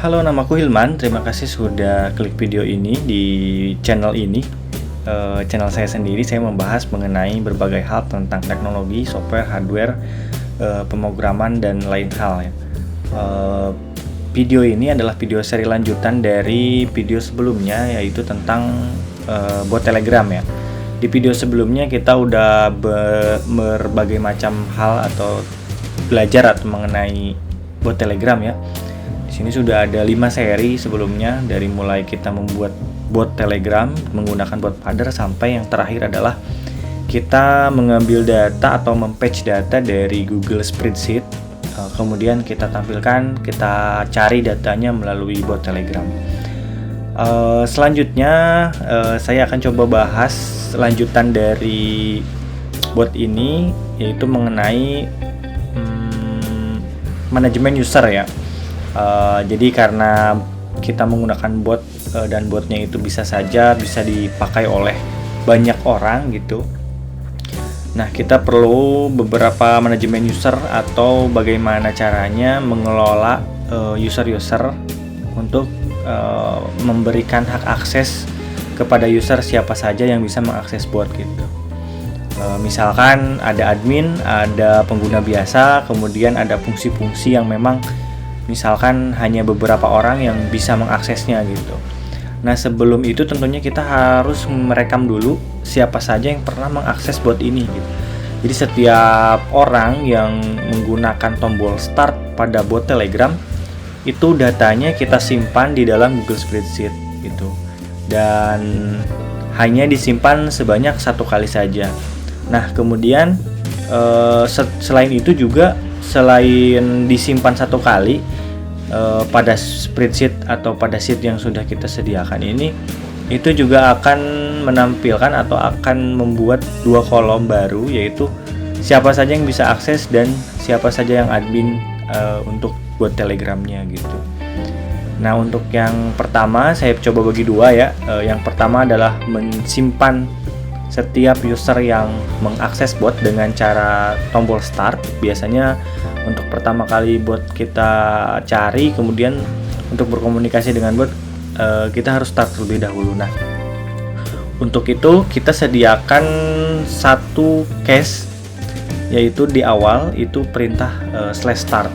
Halo, namaku Hilman. Terima kasih sudah klik video ini di channel ini. Channel saya sendiri, saya membahas mengenai berbagai hal tentang teknologi, software, hardware, pemrograman, dan lain hal ya. Video ini adalah video seri lanjutan dari video sebelumnya, yaitu tentang bot Telegram ya. Di video sebelumnya kita udah berbagai macam hal atau belajar atau mengenai bot Telegram ya. Di sini sudah ada 5 seri sebelumnya, dari mulai kita membuat bot Telegram menggunakan bot Padder sampai yang terakhir adalah kita mengambil data atau mempatch data dari Google Spreadsheet. Kemudian kita tampilkan, kita cari datanya melalui bot Telegram. Selanjutnya saya akan coba bahas lanjutan dari bot ini, yaitu mengenai manajemen user ya. Jadi karena kita menggunakan bot dan botnya itu bisa dipakai oleh banyak orang gitu. Nah, kita perlu beberapa manajemen user atau bagaimana caranya mengelola user-user untuk memberikan hak akses kepada user siapa saja yang bisa mengakses bot gitu. Misalkan ada admin, ada pengguna biasa, kemudian ada fungsi-fungsi yang memang misalkan hanya beberapa orang yang bisa mengaksesnya gitu. Nah, sebelum itu tentunya kita harus merekam dulu siapa saja yang pernah mengakses bot ini gitu. Jadi setiap orang yang menggunakan tombol start pada bot Telegram itu datanya kita simpan di dalam Google Spreadsheet gitu. Dan hanya disimpan sebanyak 1 kali saja. Nah, kemudian selain itu juga, selain disimpan 1 kali pada spreadsheet atau pada sheet yang sudah kita sediakan ini, itu juga akan menampilkan atau akan membuat 2 kolom baru, yaitu siapa saja yang bisa akses dan siapa saja yang admin untuk buat Telegramnya gitu. Nah, untuk yang pertama saya coba bagi 2 ya. Yang pertama adalah mensimpan setiap user yang mengakses bot dengan cara tombol start. Biasanya untuk pertama kali bot kita cari, kemudian untuk berkomunikasi dengan bot kita harus start terlebih dahulu. Nah, untuk itu kita sediakan 1 case, yaitu di awal itu perintah /start.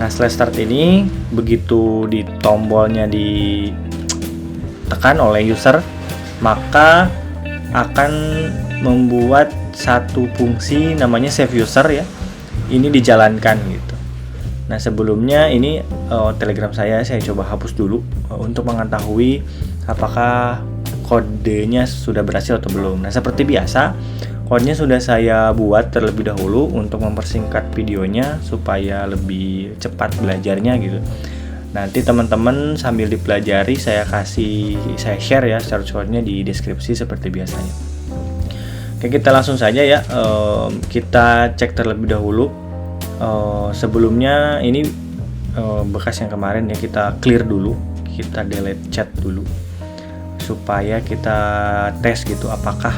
Nah, /start ini begitu di tombolnya ditekan oleh user, maka akan membuat satu fungsi namanya save user ya. Ini dijalankan gitu. Nah, sebelumnya ini Telegram saya coba hapus dulu untuk mengetahui apakah kodenya sudah berhasil atau belum. Nah, seperti biasa, kodenya sudah saya buat terlebih dahulu untuk mempersingkat videonya supaya lebih cepat belajarnya gitu. Nanti teman-teman sambil dipelajari saya share ya short-shortnya di deskripsi seperti biasanya. Oke, kita langsung saja ya. Kita cek terlebih dahulu. Sebelumnya ini bekas yang kemarin ya, kita clear dulu, kita delete chat dulu supaya kita tes gitu apakah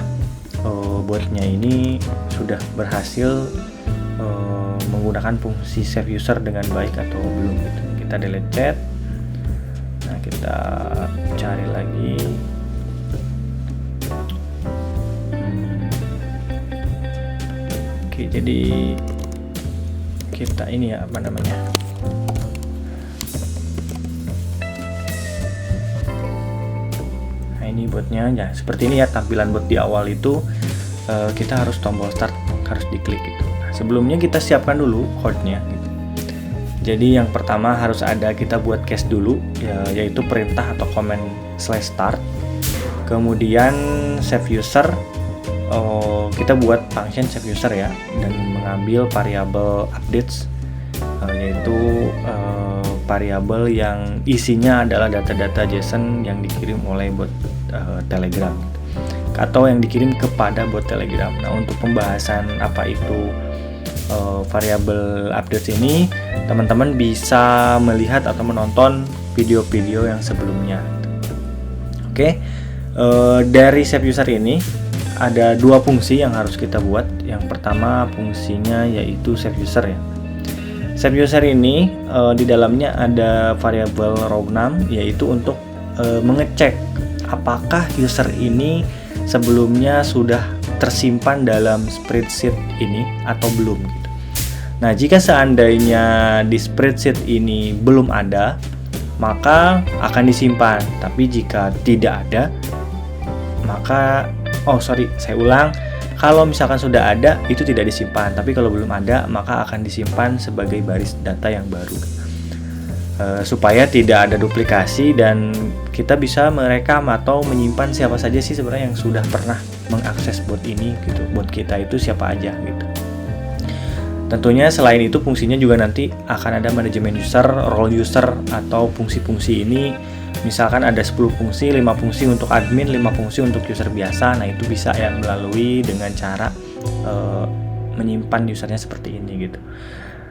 botnya ini sudah berhasil menggunakan fungsi save user dengan baik atau belum gitu. Kita delete chat. Nah, kita cari lagi. Oke, jadi kita ini ya, apa namanya, nah ini botnya ya, seperti ini ya tampilan bot di awal itu. Kita harus tombol start, harus diklik gitu. Nah, sebelumnya kita siapkan dulu code-nya gitu. Jadi yang pertama harus ada, kita buat case dulu ya, yaitu perintah atau command /start. Kemudian save user, kita buat function save user ya, dan mengambil variabel updates, yaitu variabel yang isinya adalah data-data JSON yang dikirim oleh bot Telegram gitu, atau yang dikirim kepada bot Telegram. Nah, untuk pembahasan apa itu variabel updates ini, teman-teman bisa melihat atau menonton video-video yang sebelumnya. Oke, dari save user ini ada 2 fungsi yang harus kita buat. Yang pertama fungsinya yaitu save user ya. Save user ini di dalamnya ada variabel row6, yaitu untuk mengecek apakah user ini sebelumnya sudah tersimpan dalam spreadsheet ini atau belum gitu. Nah, jika seandainya di spreadsheet ini belum ada, maka akan disimpan. Tapi jika tidak ada, maka saya ulang. Kalau misalkan sudah ada, itu tidak disimpan. Tapi kalau belum ada, maka akan disimpan sebagai baris data yang baru. Supaya tidak ada duplikasi dan kita bisa merekam atau menyimpan siapa saja sih sebenarnya yang sudah pernah mengakses bot ini gitu. Bot kita itu siapa aja gitu. Tentunya selain itu fungsinya juga nanti akan ada manajemen user, role user, atau fungsi-fungsi ini. Misalkan ada 10 fungsi, 5 fungsi untuk admin, 5 fungsi untuk user biasa. Nah, itu bisa ya melalui dengan cara menyimpan usernya seperti ini gitu.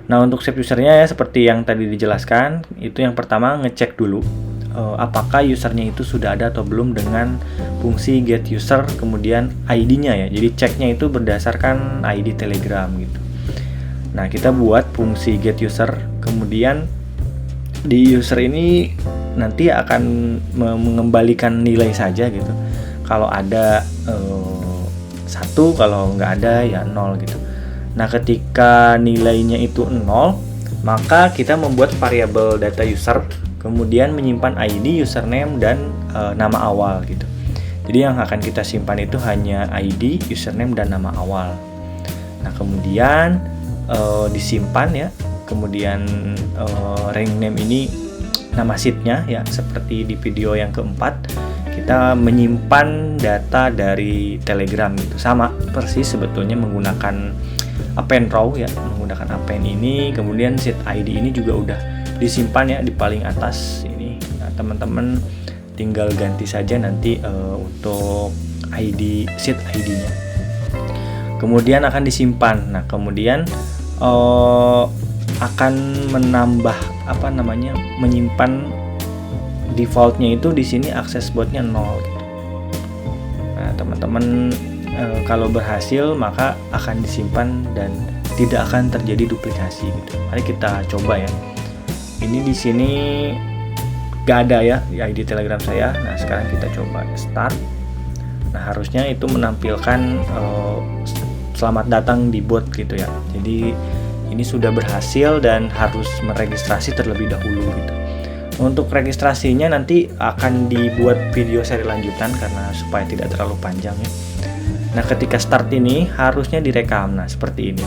Nah, untuk save usernya ya seperti yang tadi dijelaskan, itu yang pertama ngecek dulu apakah usernya itu sudah ada atau belum dengan fungsi get user, kemudian ID-nya ya. Jadi ceknya itu berdasarkan ID Telegram gitu. Nah, kita buat fungsi get user, kemudian di user ini nanti akan mengembalikan nilai saja gitu. Kalau ada 1, kalau nggak ada ya 0 gitu. Nah, ketika nilainya itu 0, maka kita membuat variabel data user, kemudian menyimpan ID, username, dan nama awal gitu. Jadi yang akan kita simpan itu hanya ID, username, dan nama awal. Nah, kemudian disimpan ya, kemudian rank name ini nama sheetnya ya, seperti di video yang keempat kita menyimpan data dari Telegram gitu, sama persis sebetulnya menggunakan append row ya, menggunakan append ini, kemudian sheet ID ini juga udah disimpan ya di paling atas ini. Nah, teman-teman tinggal ganti saja nanti untuk ID, sheet ID-nya, kemudian akan disimpan. Nah, kemudian akan menambah menyimpan defaultnya itu di sini akses botnya 0 gitu. Nah, teman-teman kalau berhasil maka akan disimpan dan tidak akan terjadi duplikasi gitu. Mari kita coba ya. Ini di sini gak ada ya di ID Telegram saya. Nah, sekarang kita coba start. Nah, harusnya itu menampilkan selamat datang di bot gitu ya. Jadi ini sudah berhasil dan harus meregistrasi terlebih dahulu gitu. Untuk registrasinya nanti akan dibuat video seri lanjutan karena supaya tidak terlalu panjang ya. Nah, ketika start ini harusnya direkam. Nah, seperti ini.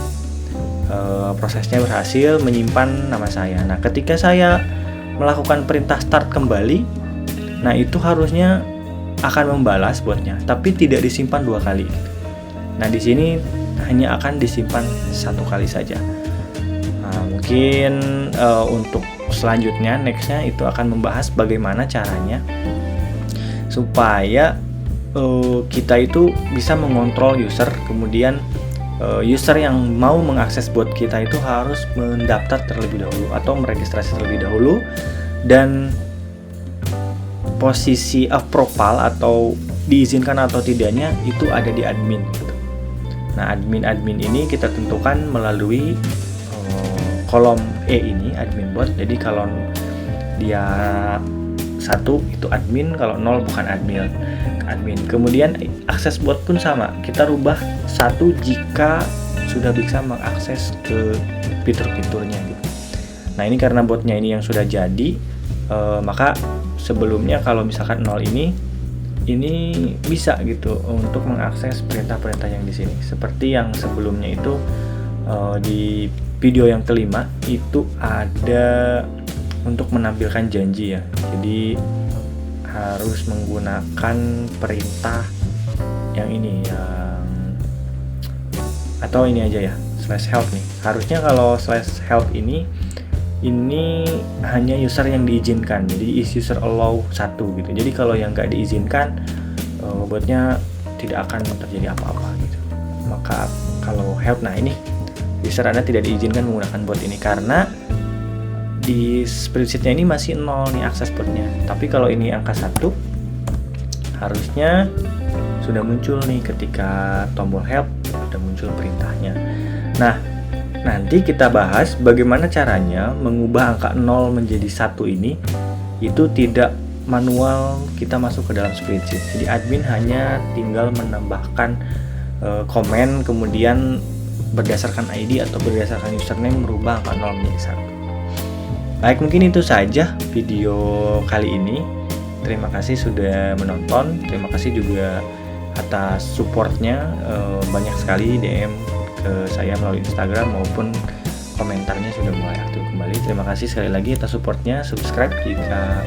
Prosesnya berhasil menyimpan nama saya. Nah, ketika saya melakukan perintah start kembali, nah itu harusnya akan membalas botnya, tapi tidak disimpan 2 kali. Nah, di sini hanya akan disimpan 1 kali saja. Nah, mungkin untuk selanjutnya nextnya itu akan membahas bagaimana caranya supaya kita itu bisa mengontrol user, kemudian user yang mau mengakses bot kita itu harus mendaftar terlebih dahulu atau meregistrasi terlebih dahulu, dan posisi approval atau diizinkan atau tidaknya itu ada di admin gitu. Nah, admin ini kita tentukan melalui kolom E ini, admin bot. Jadi kalau dia 1 itu admin, kalau 0 bukan admin. Kemudian akses bot pun sama, kita rubah 1 jika sudah bisa mengakses ke fitur-fiturnya gitu. Nah, ini karena botnya ini yang sudah jadi, maka sebelumnya kalau misalkan 0 ini bisa gitu untuk mengakses perintah-perintah yang di sini. Seperti yang sebelumnya itu di video yang kelima itu ada untuk menampilkan janji ya. Jadi harus menggunakan perintah yang ini, atau ini aja ya, /help nih. Harusnya kalau /help ini hanya user yang diizinkan, jadi is user allow 1 gitu. Jadi kalau yang nggak diizinkan, botnya tidak akan terjadi apa-apa gitu. Maka kalau help, nah ini user Anda tidak diizinkan menggunakan bot ini karena di spreadsheetnya ini masih 0 nih akses botnya. Tapi kalau ini angka 1 harusnya sudah muncul nih ketika tombol help, sudah muncul perintahnya. Nah, nanti kita bahas bagaimana caranya mengubah angka 0 menjadi 1 ini itu tidak manual kita masuk ke dalam spreadsheet. Jadi admin hanya tinggal menambahkan komen, kemudian berdasarkan ID atau berdasarkan username merubah angka 0 menjadi 1. Baik, mungkin itu saja video kali ini. Terima kasih sudah menonton. Terima kasih juga atas supportnya. Banyak sekali DM ke saya melalui Instagram maupun komentarnya sudah mulai aktif kembali. Terima kasih sekali lagi atas supportnya. Subscribe jika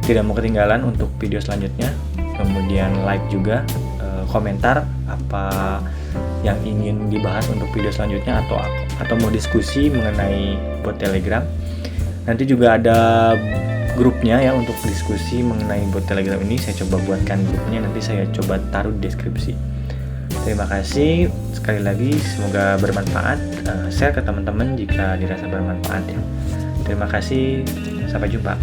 tidak mau ketinggalan untuk video selanjutnya. Kemudian like juga, komentar apa yang ingin dibahas untuk video selanjutnya atau mau diskusi mengenai bot Telegram. Nanti juga ada grupnya ya untuk diskusi mengenai bot Telegram ini. Saya coba buatkan grupnya, nanti saya coba taruh di deskripsi. Terima kasih sekali lagi, semoga bermanfaat. Share ke teman-teman jika dirasa bermanfaat ya. Terima kasih, sampai jumpa.